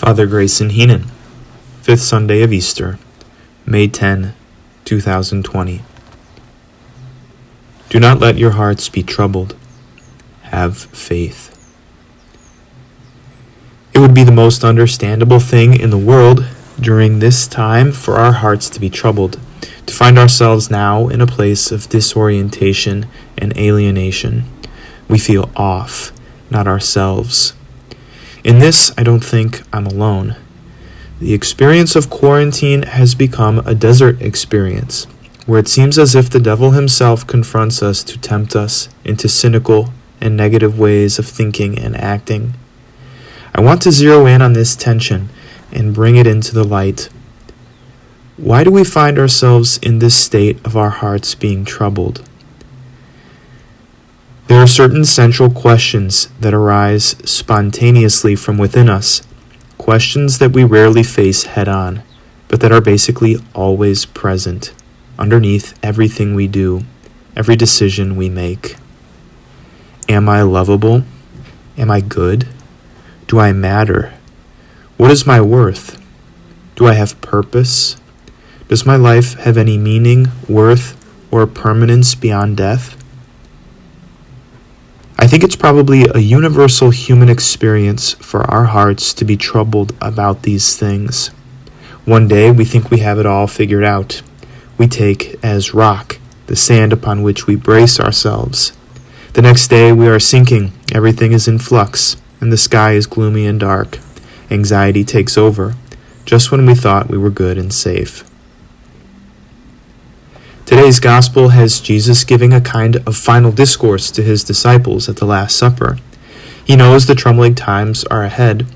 Father Grayson Heenan, 5th Sunday of Easter, May 10, 2020. Do not let your hearts be troubled. Have faith. It would be the most understandable thing in the world during this time for our hearts to be troubled, to find ourselves now in a place of disorientation and alienation. We feel off, not ourselves. In this, I don't think I'm alone. The experience of quarantine has become a desert experience, where it seems as if the devil himself confronts us to tempt us into cynical and negative ways of thinking and acting. I want to zero in on this tension and bring it into the light. Why do we find ourselves in this state of our hearts being troubled? There are certain central questions that arise spontaneously from within us, questions that we rarely face head-on, but that are basically always present, underneath everything we do, every decision we make. Am I lovable? Am I good? Do I matter? What is my worth? Do I have purpose? Does my life have any meaning, worth, or permanence beyond death? I think it's probably a universal human experience for our hearts to be troubled about these things. One day we think we have it all figured out. We take as rock the sand upon which we brace ourselves. The next day we are sinking, everything is in flux, and the sky is gloomy and dark. Anxiety takes over, just when we thought we were good and safe. Today's gospel has Jesus giving a kind of final discourse to his disciples at the Last Supper. He knows the troubling times are ahead,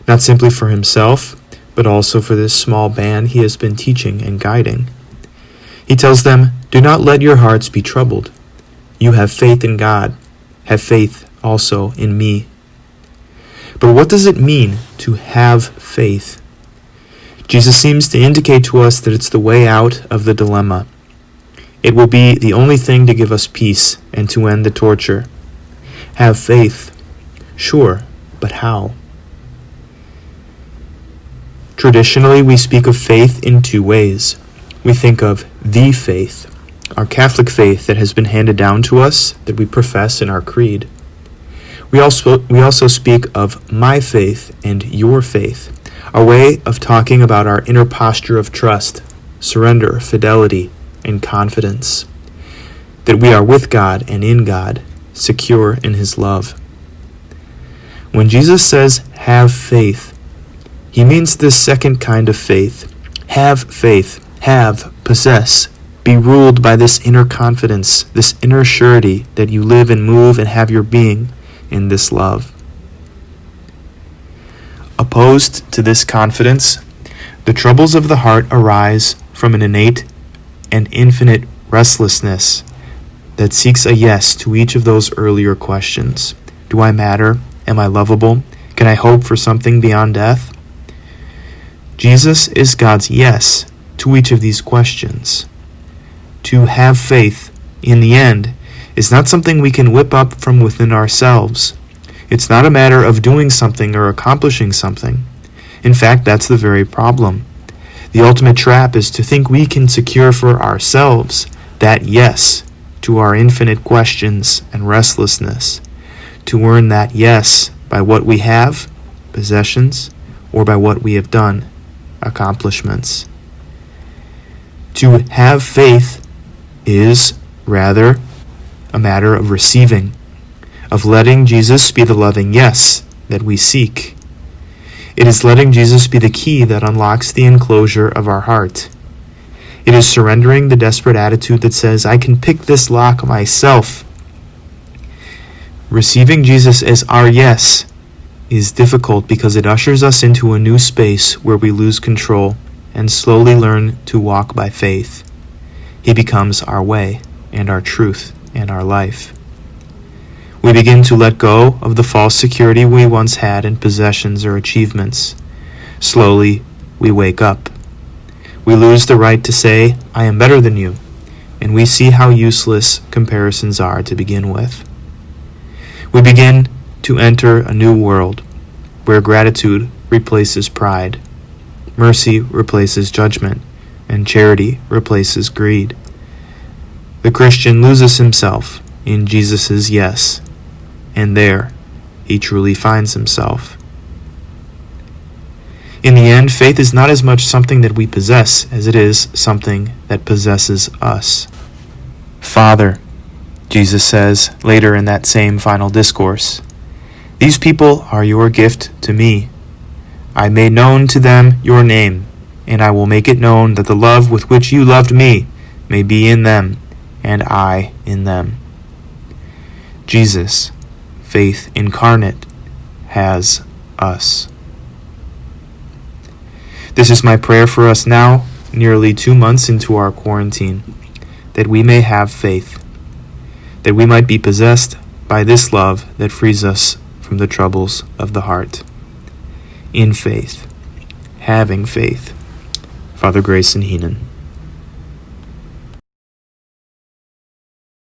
not simply for himself, but also for this small band he has been teaching and guiding. He tells them, "Do not let your hearts be troubled. You have faith in God. Have faith also in me." But what does it mean to have faith? Jesus seems to indicate to us that it's the way out of the dilemma. It will be the only thing to give us peace and to end the torture. Have faith. Sure, but how? Traditionally, we speak of faith in two ways. We think of the faith, our Catholic faith that has been handed down to us, that we profess in our creed. We also speak of my faith and your faith, a way of talking about our inner posture of trust, surrender, fidelity, and confidence, that we are with God and in God, secure in his love. When Jesus says, have faith, he means this second kind of faith. Have faith, possess, be ruled by this inner confidence, this inner surety that you live and move and have your being in this love. Opposed to this confidence, the troubles of the heart arise from an innate and infinite restlessness that seeks a yes to each of those earlier questions. Do I matter? Am I lovable? Can I hope for something beyond death? Jesus is God's yes to each of these questions. To have faith, in the end, is not something we can whip up from within ourselves. It's not a matter of doing something or accomplishing something. In fact, that's the very problem. The ultimate trap is to think we can secure for ourselves that yes to our infinite questions and restlessness, to earn that yes by what we have, possessions, or by what we have done, accomplishments. To have faith is, rather, a matter of receiving, of letting Jesus be the loving yes that we seek. It is letting Jesus be the key that unlocks the enclosure of our heart. It is surrendering the desperate attitude that says, I can pick this lock myself. Receiving Jesus as our yes is difficult because it ushers us into a new space where we lose control and slowly learn to walk by faith. He becomes our way and our truth and our life. We begin to let go of the false security we once had in possessions or achievements. Slowly, we wake up. We lose the right to say, I am better than you, and we see how useless comparisons are to begin with. We begin to enter a new world where gratitude replaces pride. Mercy replaces judgment, and charity replaces greed. The Christian loses himself in Jesus' yes, and there he truly finds himself. In the end, faith is not as much something that we possess as it is something that possesses us. Father, Jesus says later in that same final discourse, these people are your gift to me. I made known to them your name, and I will make it known that the love with which you loved me may be in them, and I in them. Jesus, faith incarnate, has us. This is my prayer for us now, nearly 2 months into our quarantine, that we may have faith, that we might be possessed by this love that frees us from the troubles of the heart. In faith, having faith. Father Grayson Heenan.